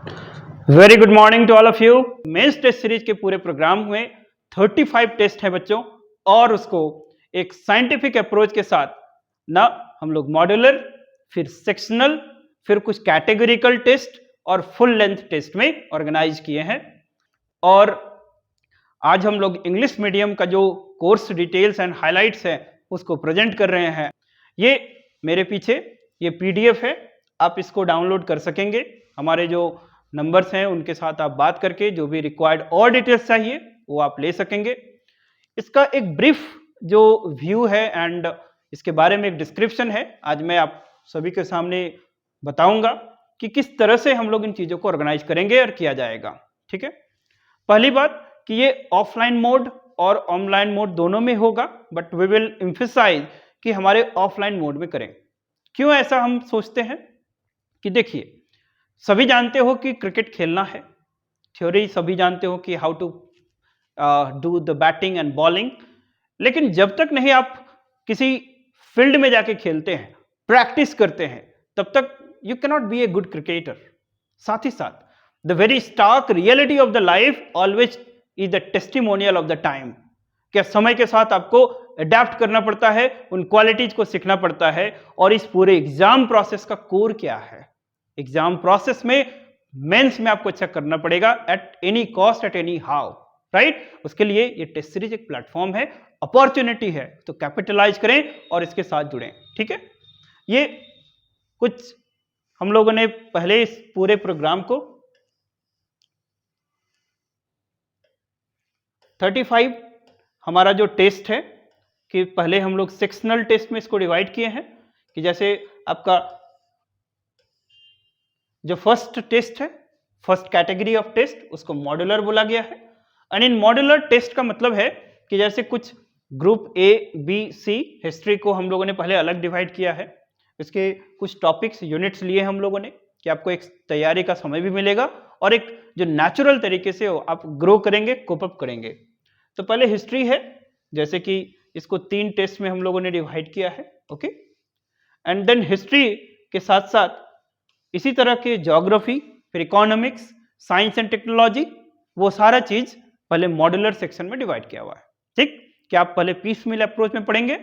Very good morning to all of you. Mains test series के पूरे programme में 35 test है बच्चों, और उसको एक साइंटिफिक अप्रोच के साथ ना हम लोग मॉड्यूलर, फिर सेक्शनल, फिर कुछ कैटेगरिकल टेस्ट और फुल लेंथ टेस्ट में ऑर्गेनाइज किए हैं। और आज हम लोग इंग्लिश मीडियम का जो कोर्स डिटेल्स एंड हाइलाइट्स है उसको प्रेजेंट कर रहे हैं। ये मेरे पीछे ये पीडीएफ है, आप इसको डाउनलोड कर सकेंगे। हमारे जो नंबर्स हैं उनके साथ आप बात करके जो भी रिक्वायर्ड और डिटेल्स चाहिए वो आप ले सकेंगे। इसका एक ब्रीफ जो व्यू है एंड इसके बारे में एक डिस्क्रिप्शन है, आज मैं आप सभी के सामने बताऊंगा कि किस तरह से हम लोग इन चीजों को ऑर्गेनाइज करेंगे और किया जाएगा। ठीक है, पहली बात कि ये ऑफलाइन मोड और ऑनलाइन मोड दोनों में होगा, बट वी विल एम्फसाइज कि हमारे ऑफलाइन मोड में करें। क्यों ऐसा हम सोचते हैं कि देखिए, सभी जानते हो कि क्रिकेट खेलना है, थ्योरी सभी जानते हो कि how to do the batting and bowling, लेकिन जब तक नहीं आप किसी फील्ड में जाके खेलते हैं, प्रैक्टिस करते हैं, तब तक you cannot be a good cricketer. साथ ही साथ the very stark reality of the life always is the testimonial of the time. क्या समय के साथ आपको अडेप्ट करना पड़ता है, उन क्वालिटीज को सीखना पड़ता है। और इस पूरे एग्जाम प्रोसेस का कोर क्या है? एग्जाम प्रोसेस में मेंस में आपको अच्छा करना पड़ेगा at any cost, at any how, right. उसके लिए ये टेस्ट सीरीज एक प्लेटफॉर्म है, अपॉर्चुनिटी है, तो कैपिटलाइज करें और इसके साथ जुड़ें। ठीक है, ये कुछ हम लोगों ने पहले इस पूरे प्रोग्राम को 35 हमारा जो टेस्ट है कि पहले हम लोग सेक्शनल टेस्ट में इसको डिवाइड किए हैं कि जैसे आपका जो फर्स्ट टेस्ट है, फर्स्ट कैटेगरी ऑफ टेस्ट, उसको मॉड्यूलर बोला गया है। एंड इन मॉड्यूलर टेस्ट का मतलब है कि जैसे कुछ group A B C history को हम लोगों ने पहले अलग डिवाइड किया है, इसके कुछ टॉपिक्स यूनिट्स लिए हम लोगों ने कि आपको एक तैयारी का समय भी मिलेगा और एक जो नेचुरल तरीके से आप ग्रो करेंगे, कोप अप करेंगे। तो पहले हिस्ट्री है, जैसे कि इसको 3 टेस्ट में हम लोगों ने डिवाइड किया है। ओके, एंड देन हिस्ट्री के साथ साथ इसी तरह के ज्योग्राफी, फिर इकोनॉमिक्स, साइंस एंड टेक्नोलॉजी, वो सारा चीज पहले मॉड्यूलर सेक्शन में डिवाइड किया हुआ है। ठीक, कि आप पहले पीस मिल अप्रोच में पढ़ेंगे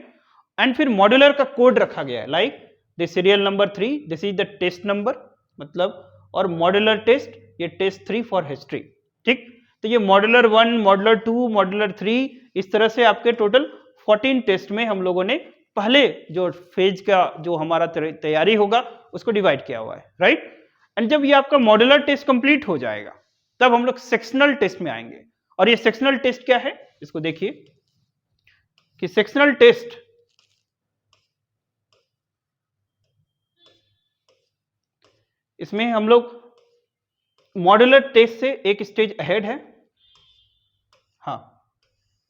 एंड फिर मॉड्यूलर का कोड रखा गया है, like the serial number 3, this is the test number मतलब, और मॉड्यूलर टेस्ट ये टेस्ट 3 फॉर हिस्ट्री। ठीक, तो ये मॉड्यूलर 1, मॉड्यूलर 2, मॉड्यूलर 3, इस तरह से आपके टोटल 14 टेस्ट में हम लोगों ने पहले जो फेज का जो हमारा तैयारी होगा उसको डिवाइड किया हुआ है, राइट। एंड जब ये आपका मॉड्यूलर टेस्ट कंप्लीट हो जाएगा तब हम लोग सेक्शनल टेस्ट में आएंगे। और ये सेक्शनल टेस्ट क्या है, इसको देखिए कि सेक्शनल टेस्ट इसमें हम लोग मॉड्यूलर टेस्ट से एक स्टेज अहेड है। हाँ,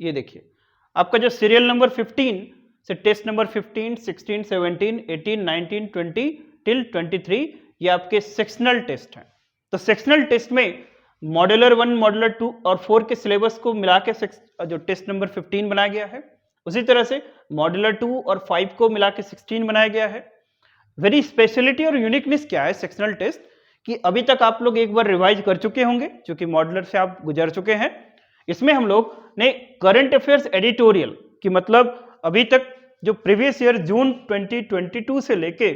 ये देखिए आपका जो सीरियल नंबर 15 से टेस्ट नंबर 15, 16, 17, 18, 19, 20 टिल 23 ये आपके सेक्शनल टेस्ट हैं। तो सेक्शनल टेस्ट में मॉड्यूलर 1, मॉड्यूलर 2 और 4 के सिलेबस को मिला के जो टेस्ट नंबर 15 बनाया गया है, उसी तरह से मॉड्यूलर 2 और 5 को मिला के 16 बनाया गया है। वेरी स्पेशलिटी और यूनिकनेस क्या है सेक्शनल टेस्ट कि अभी तक आप लोग एक बार रिवाइज कर चुके होंगे, क्योंकि मॉड्यूलर से आप गुजर चुके हैं। इसमें हम लोग ने करंट अफेयर्स एडिटोरियल की मतलब अभी तक जो प्रीवियस ईयर जून 2022 से लेके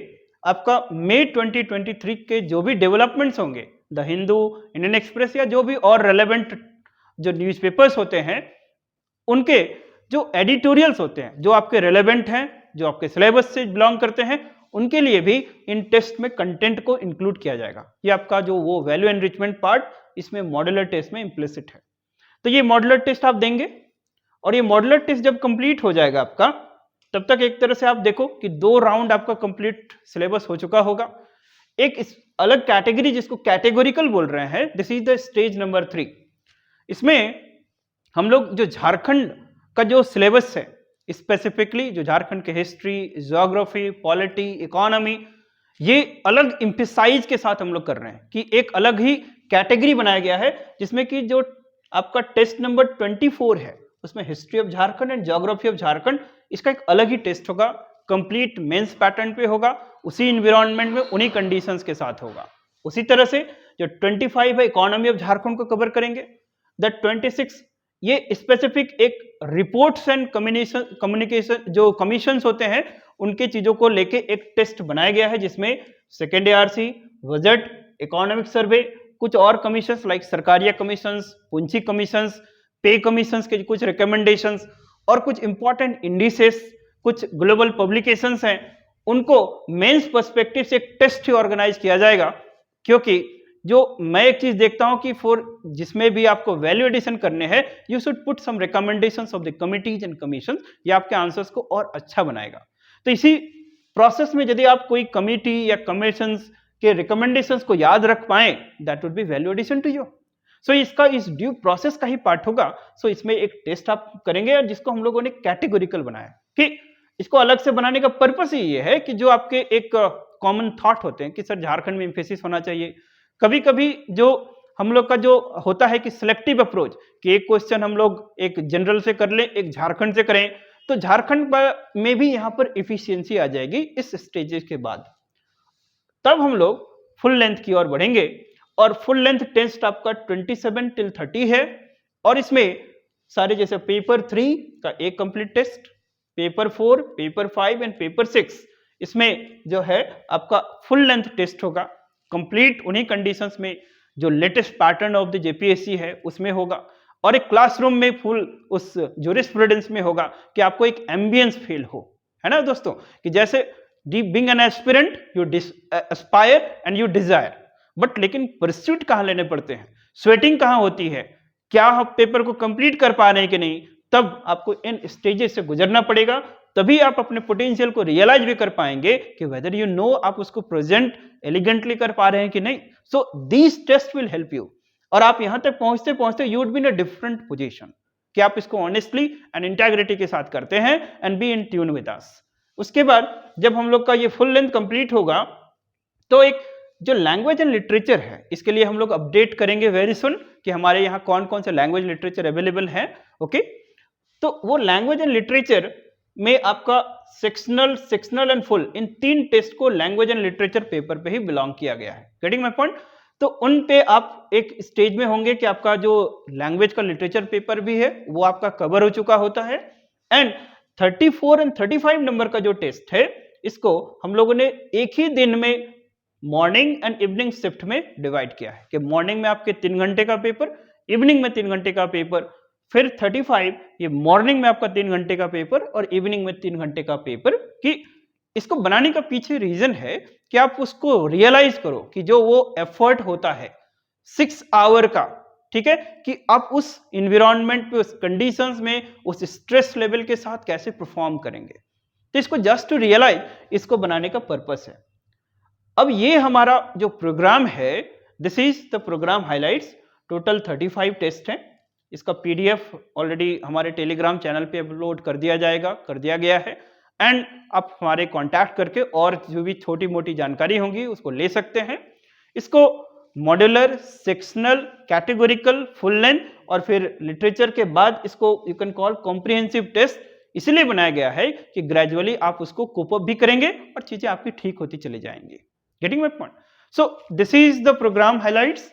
आपका मई 2023 के जो भी डेवलपमेंट्स होंगे, द हिंदू, इंडियन एक्सप्रेस या जो भी और रेलेवेंट जो न्यूज़पेपर्स होते हैं, उनके जो एडिटोरियल्स होते हैं जो आपके रेलेवेंट हैं, जो आपके सिलेबस से बिलोंग करते हैं, उनके लिए भी इन टेस्ट में कंटेंट को इंक्लूड किया जाएगा। ये आपका जो वो वैल्यू एनरिचमेंट पार्ट इसमें मॉड्यूलर टेस्ट में इम्प्लिसिट है। तो ये मॉड्यूलर टेस्ट आप देंगे और ये मॉड्यूलर टेस्ट जब कंप्लीट हो जाएगा आपका, तब तक एक तरह से आप देखो कि 2 राउंड आपका कंप्लीट सिलेबस हो चुका होगा। एक इस अलग कैटेगरी जिसको कैटेगोरिकल बोल रहे हैं, this is the stage number 3। इसमें हम लोग जो झारखंड का जो सिलेबस है, स्पेसिफिकली जो झारखंड के हिस्ट्री, ज्योग्राफी, पॉलिटी, इकोनॉमी, ये अलग एम्फसाइज के साथ हम लोग कर रहे हैं कि एक अलग ही कैटेगरी बनाया गया है, जिसमें कि जो आपका टेस्ट नंबर 24 है उसमें history of Jharkhand and geography of Jharkhand, इसका एक अलग ही टेस्ट होगा, कंप्लीट मेंस पैटर्न पे होगा, उसी इन्वायरमेंट में उन्हीं कंडीशंस के साथ होगा। उसी तरह से जो 25 है इकोनॉमी ऑफ झारखंड को कवर करेंगे। द 26 ये स्पेसिफिक एक रिपोर्ट्स एंड कम्युनिकेशन जो कमीशंस होते हैं उनके चीजों को लेके एक टेस्ट बनाया गया है, जिसमें second ARC, budget, economic survey, कुछ और कमीशंस लाइक सरकारिया कमीशंस, पूंजी कमीशंस, पे कमीशंस के कुछ रिकमेंडेशंस और कुछ इंपॉर्टेंट इंडिसेस, कुछ ग्लोबल पब्लिकेशंस हैं, उनको मेंस पर्सपेक्टिव से एक टेस्ट ऑर्गेनाइज किया जाएगा। क्योंकि जो मैं एक चीज देखता हूं कि फॉर जिसमें भी आपको वैल्यू एडिशन करने हैं, you should put some recommendations of the committees and commissions, ये आपके आंसर्स को और अच्छा बनाएगा। तो इसी प्रोसेस में यदि आप कोई कमिटी या कमीशंस के रिकमेंडेशंस को याद रख पाए, that would be value addition to you. So इसका इस ड्यू प्रोसेस का ही पार्ट होगा। सो इसमें एक टेस्ट आप करेंगे और जिसको हम लोगों ने कैटेगोरिकल बनाया कि इसको अलग से बनाने का पर्पस ही ये है कि जो आपके एक कॉमन थॉट होते हैं कि सर झारखंड में एम्फेसिस होना चाहिए। कभी कभी जो हम लोग का जो होता है कि सिलेक्टिव अप्रोच कि एक क्वेश्चन हम लोग एक जनरल से कर लें, एक झारखंड से करें, तो झारखंड में भी यहां पर इफिशियंसी आ जाएगी इस स्टेजेस के बाद। तब हम लोग फुल लेंथ की ओर बढ़ेंगे और फुल लेंथ टेस्ट आपका 27 till 30 है और इसमें सारे जैसे पेपर 3 का एक complete test, paper 4, paper 5 and paper 6, इसमें जो है आपका फुल लेंथ टेस्ट होगा कंप्लीट उन्हीं कंडीशंस में जो latest pattern of the JPSC है उसमें होगा और एक क्लासरूम में फुल उस जूरिस्प्रूडेंस में होगा कि आपको एक एम्बियंस फील हो, है ना दोस्तों, कि जैसे being an aspirant you Aspire and you desire, but लेकिन परस्यूट कहां लेने पड़ते हैं, स्वेटिंग कहां होती है, क्या आप पेपर को कंप्लीट कर पा रहे हैं कि नहीं, तब आपको इन स्टेजेस से गुजरना पड़ेगा, तभी आप अपने पोटेंशियल को रियलाइज भी कर पाएंगे कि वेदर यू नो आप उसको प्रेजेंट एलिगेंटली कर पा रहे हैं कि नहीं। So these test will help you और आप यहां तक पहुंचते पहुंचते you would be in a different position कि आप इसको ऑनेस्टली एंड इंटेग्रिटी के साथ करते हैं and be in tune with us. उसके बाद जब हम लोग का ये फुल लेंथ कंप्लीट होगा तो एक जो लैंग्वेज एंड लिटरेचर है इसके लिए हम लोग अपडेट करेंगे वेरी सुन कि हमारे यहाँ कौन कौन से लैंग्वेज लिटरेचर अवेलेबल है। ओके, तो वो लैंग्वेज एंड लिटरेचर में आपका sectional and full in 3 test को लैंग्वेज एंड लिटरेचर पेपर पे ही बिलोंग किया गया है। Getting my point? तो उन पे आप एक स्टेज में होंगे कि आपका जो लैंग्वेज का लिटरेचर पेपर भी है वो आपका कवर हो चुका होता है एंड 34 एंड 35 नंबर का जो टेस्ट है इसको हम लोगों ने एक ही दिन में मॉर्निंग एंड इवनिंग शिफ्ट में डिवाइड किया है कि मॉर्निंग में आपके 3 घंटे का पेपर, इवनिंग में 3 घंटे का पेपर, फिर 35 ये मॉर्निंग में आपका 3 घंटे का पेपर और इवनिंग में 3 घंटे का पेपर। कि इसको बनाने का पीछे रीजन है कि आप उसको रियलाइज करो कि जो वो एफर्ट होता है 6 आवर का, ठीक है, कि आप उस इन्वायरमेंट पे, उस कंडीशंस में, उस स्ट्रेस लेवल के साथ कैसे परफॉर्म करेंगे। तो इसको जस्ट टू रियलाइज इसको बनाने का पर्पस है। अब ये हमारा जो प्रोग्राम है, this is the program highlights. Total 35 test हैं। इसका पीडीएफ ऑलरेडी हमारे टेलीग्राम चैनल पे अपलोड कर दिया गया है एंड आप हमारे कांटेक्ट करके और जो भी छोटी मोटी जानकारी होंगी उसको ले सकते हैं। इसको modular, sectional, categorical, full length और फिर लिटरेचर के बाद इसको you can call comprehensive test इसलिए बनाया गया है कि ग्रेजुअली आप उसको कोप अप भी करेंगे और चीजें आपकी ठीक होती चली जाएंगी। Getting my point? So this is the program highlights.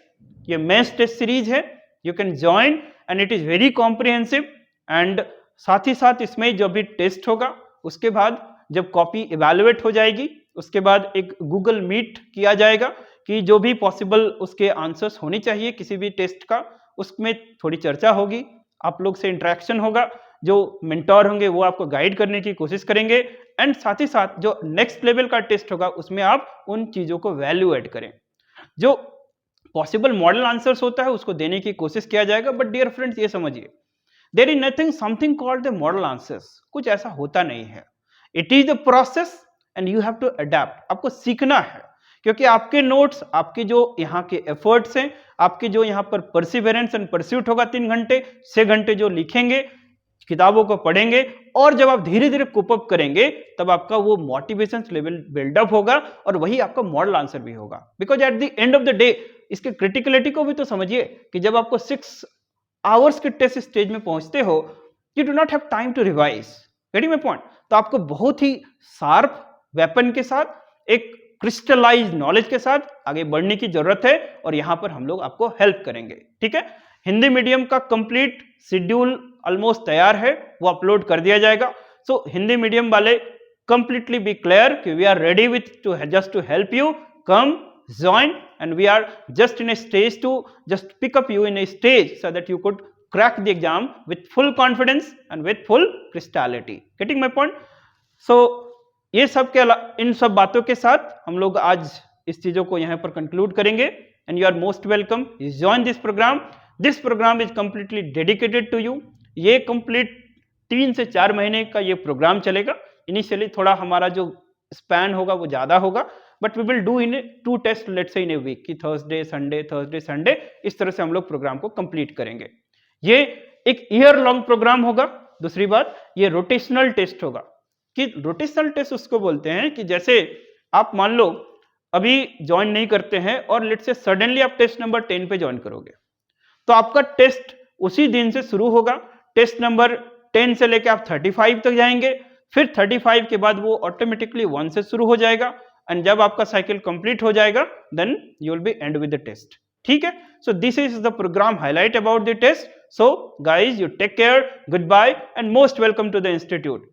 ये मेंस टेस्ट सीरीज है, you can join and it is very comprehensive and साथ ही साथ इसमें जो भी टेस्ट होगा उसके बाद जब कॉपी इवैल्यूएट हो जाएगी उसके बाद एक गूगल मीट किया जाएगा कि जो भी पॉसिबल उसके आंसर्स होने चाहिए किसी भी टेस्ट का, उसमें थोड़ी चर्चा होगी, आप लोग से इंटरेक्शन होगा, जो मेंटोर होंगे वो आपको गाइड करने की कोशिश करेंगे एंड साथ ही साथ जो नेक्स्ट लेवल का टेस्ट होगा उसमें आप उन चीजों को वैल्यू ऐड करें। जो पॉसिबल मॉडल आंसर्स होता है उसको देने की कोशिश किया जाएगा, बट डियर फ्रेंड्स ये समझिए there is nothing something called the model answers, कुछ ऐसा होता नहीं है। It is the process and you have to adapt. आपको सीखना है क्योंकि आपके नोट्स, आपके जो यहाँ के एफर्ट्स हैं, आपके जो यहाँ पर परसिवेरेंस एंड परस्यूट होगा 3 घंटे 6 घंटे जो लिखेंगे, किताबों को पढ़ेंगे और जब आप धीरे धीरे कोप अप करेंगे तब आपका वो मोटिवेशन लेवल बिल्डअप होगा और वही आपका मॉडल आंसर भी होगा। Because at the end of the day इसके क्रिटिकलिटी को भी तो समझिए कि जब आपको 6 आवर्स के टेस्ट स्टेज में पहुंचते हो, you do not have time to revise. Getting my point? तो आपको बहुत ही शार्प वेपन के साथ एक क्रिस्टलाइज नॉलेज के साथ आगे बढ़ने की जरूरत है और यहां पर हम लोग आपको हेल्प करेंगे। ठीक है, हिंदी मीडियम का कंप्लीट शेड्यूल ऑलमोस्ट तैयार है, वो अपलोड कर दिया जाएगा। सो हिंदी मीडियम वाले completely be clear कि we are ready with to just to help you, come join, and we are just in a stage to just pick up you in a stage so that you could crack the exam with full confidence and with full crystality. Getting my point? So ये सब के इन सब बातों के साथ हम लोग आज इस चीजों को यहाँ पर कंक्लूड करेंगे and you are most welcome, join this program. This program is completely dedicated to you. ये कंप्लीट 3 से 4 महीने का ये प्रोग्राम चलेगा। इनिशियली थोड़ा हमारा जो स्पैन होगा वो ज्यादा होगा, but we will do in 2 test let's say in a week की थर्सडे संडे, इस तरह से हम लोग प्रोग्राम को कंप्लीट करेंगे। ये एक ईयर लॉन्ग प्रोग्राम होगा। दूसरी बात, ये रोटेशनल टेस्ट होगा। कि रोटेशनल टेस्ट उसको बोलते हैं कि जैसे आप मान लो अभी ज्वाइन नहीं करते हैं और लेट्स से सडनली आप टेस्ट नंबर 10 पे ज्वाइन करोगे, तो आपका टेस्ट उसी दिन से शुरू होगा। टेस्ट नंबर 10 से लेके आप 35 तक जाएंगे, फिर 35 के बाद वो ऑटोमेटिकली 1 से शुरू हो जाएगा एंड जब आपका साइकिल कंप्लीट हो जाएगा then you will be end with the test. ठीक है, so this is the program highlight about the test. So guys, you take care, goodbye and most welcome to the institute.